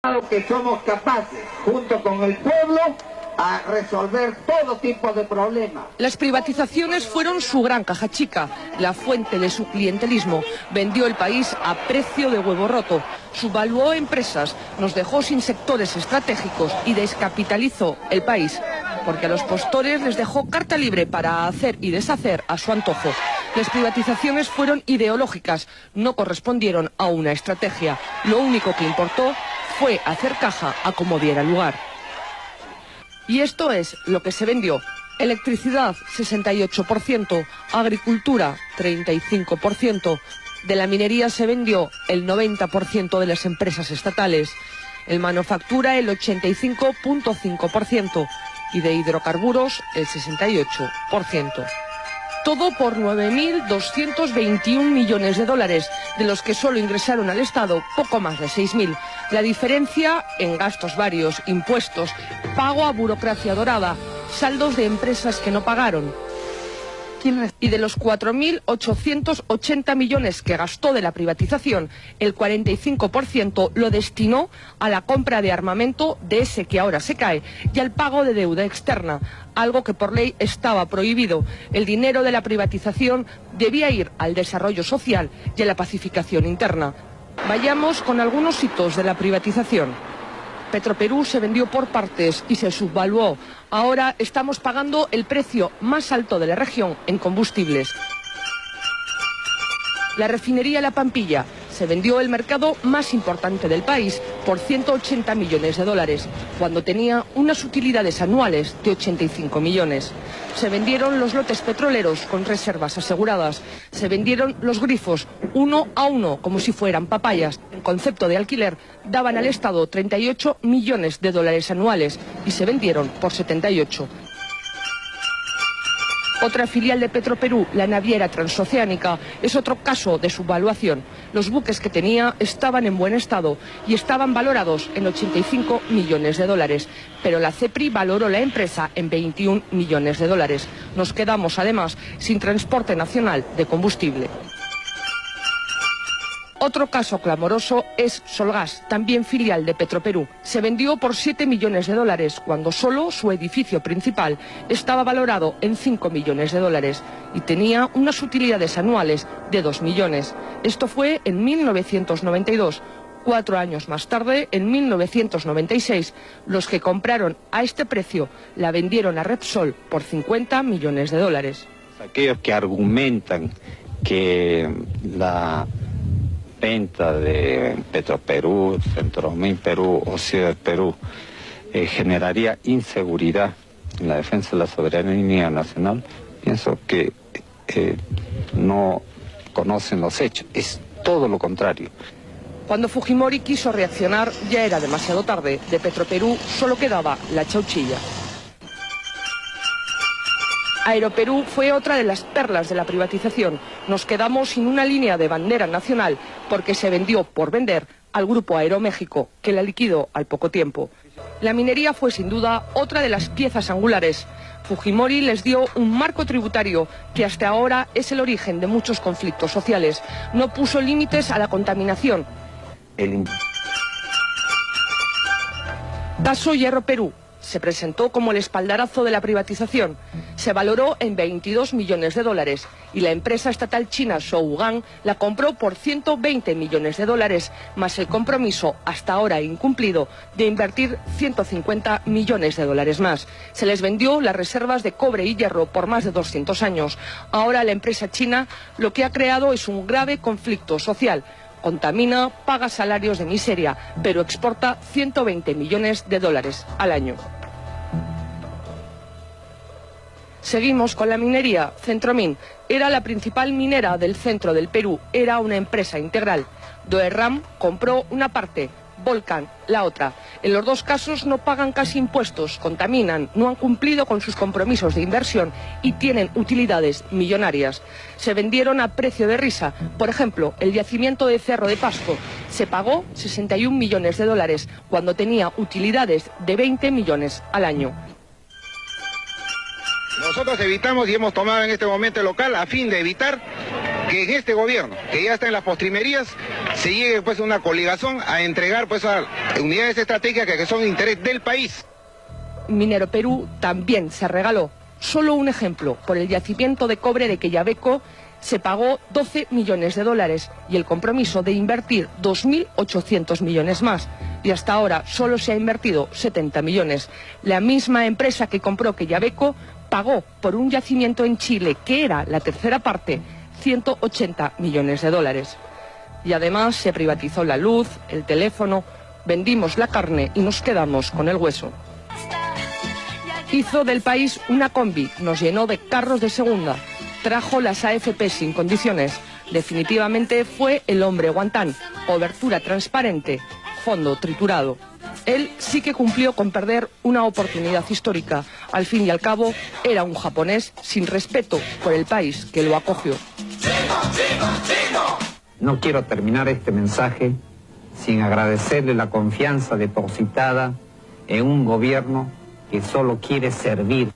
Que somos capaces, junto con el pueblo, a resolver todo tipo de problemas. Las privatizaciones fueron su gran caja chica, la fuente de su clientelismo. Vendió el país a precio de huevo roto, subvaluó empresas, nos dejó sin sectores estratégicos y descapitalizó el país, porque a los postores les dejó carta libre para hacer y deshacer a su antojo. Las privatizaciones fueron ideológicas, no correspondieron a una estrategia. Lo único que importó fue hacer caja a como diera lugar. Y esto es lo que se vendió. Electricidad, 68%, agricultura, 35%. De la minería se vendió el 90% de las empresas estatales. En manufactura, el 85,5%. Y de hidrocarburos, el 68%. Todo por 9.221 millones de dólares, de los que solo ingresaron al Estado poco más de 6.000. La diferencia en gastos varios, impuestos, pago a burocracia dorada, saldos de empresas que no pagaron. Y de los 4.880 millones que gastó de la privatización, el 45% lo destinó a la compra de armamento de ese que ahora se cae y al pago de deuda externa, algo que por ley estaba prohibido. El dinero de la privatización debía ir al desarrollo social y a la pacificación interna. Vayamos con algunos hitos de la privatización. Petroperú se vendió por partes y se subvaluó. Ahora estamos pagando el precio más alto de la región en combustibles. La refinería La Pampilla se vendió el mercado más importante del país por 180 millones de dólares, cuando tenía unas utilidades anuales de 85 millones. Se vendieron los lotes petroleros con reservas aseguradas. Se vendieron los grifos uno a uno, como si fueran papayas. En concepto de alquiler, daban al Estado 38 millones de dólares anuales y se vendieron por 78. Otra filial de Petroperú, la naviera transoceánica, es otro caso de subvaluación. Los buques que tenía estaban en buen estado y estaban valorados en 85 millones de dólares, pero la CEPRI valoró la empresa en 21 millones de dólares. Nos quedamos además sin transporte nacional de combustible. Otro caso clamoroso es Solgas, también filial de Petroperú. Se vendió por 7 millones de dólares, cuando solo su edificio principal estaba valorado en 5 millones de dólares y tenía unas utilidades anuales de 2 millones. Esto fue en 1992. 4 años más tarde, en 1996, los que compraron a este precio la vendieron a Repsol por 50 millones de dólares. Aquellos que argumentan que la venta de Petroperú, Centromin Perú o Ciudad Perú generaría inseguridad en la defensa de la soberanía nacional, pienso que no conocen los hechos, es todo lo contrario. Cuando Fujimori quiso reaccionar ya era demasiado tarde. De Petroperú solo quedaba la chauchilla. Aeroperú fue otra de las perlas de la privatización. Nos quedamos sin una línea de bandera nacional porque se vendió por vender al grupo Aeroméxico, que la liquidó al poco tiempo. La minería fue sin duda otra de las piezas angulares. Fujimori les dio un marco tributario que hasta ahora es el origen de muchos conflictos sociales. No puso límites a la contaminación. Caso Hierro Perú. Se presentó como el espaldarazo de la privatización. Se valoró en 22 millones de dólares y la empresa estatal china Shougang la compró por 120 millones de dólares, más el compromiso, hasta ahora incumplido, de invertir 150 millones de dólares más. Se les vendió las reservas de cobre y hierro por más de 200 años. Ahora la empresa china lo que ha creado es un grave conflicto social. Contamina, paga salarios de miseria, pero exporta 120 millones de dólares al año. Seguimos con la minería. Centromin era la principal minera del centro del Perú, era una empresa integral. Doerram compró una parte, Volcan la otra. En los dos casos no pagan casi impuestos, contaminan, no han cumplido con sus compromisos de inversión y tienen utilidades millonarias. Se vendieron a precio de risa. Por ejemplo, el yacimiento de Cerro de Pasco se pagó 61 millones de dólares cuando tenía utilidades de 20 millones al año. Nosotros evitamos y hemos tomado en este momento el local a fin de evitar que en este gobierno, que ya está en las postrimerías, se llegue pues a una coligación a entregar pues a unidades estratégicas que son de interés del país. Minero Perú también se regaló. Solo un ejemplo, por el yacimiento de cobre de Quellaveco se pagó 12 millones de dólares y el compromiso de invertir 2.800 millones más. Y hasta ahora solo se ha invertido 70 millones. La misma empresa que compró Quellaveco pagó por un yacimiento en Chile, que era la tercera parte, 180 millones de dólares. Y además se privatizó la luz, el teléfono, vendimos la carne y nos quedamos con el hueso. Hizo del país una combi, nos llenó de carros de segunda, trajo las AFP sin condiciones. Definitivamente fue el hombre guantán, cobertura transparente, fondo triturado. Él sí que cumplió con perder una oportunidad histórica. Al fin y al cabo, era un japonés sin respeto por el país que lo acogió. No quiero terminar este mensaje sin agradecerle la confianza depositada en un gobierno que solo quiere servir.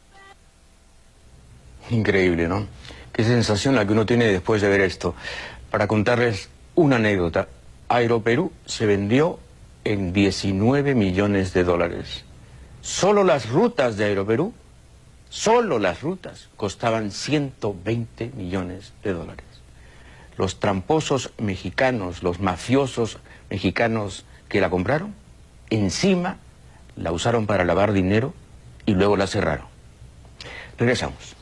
Increíble, ¿no? Qué sensación la que uno tiene después de ver esto. Para contarles una anécdota, Aeroperú se vendió en 19 millones de dólares. Solo las rutas de Aeroperú, solo las rutas, costaban 120 millones de dólares. Los tramposos mexicanos, los mafiosos mexicanos que la compraron, encima la usaron para lavar dinero y luego la cerraron. Regresamos.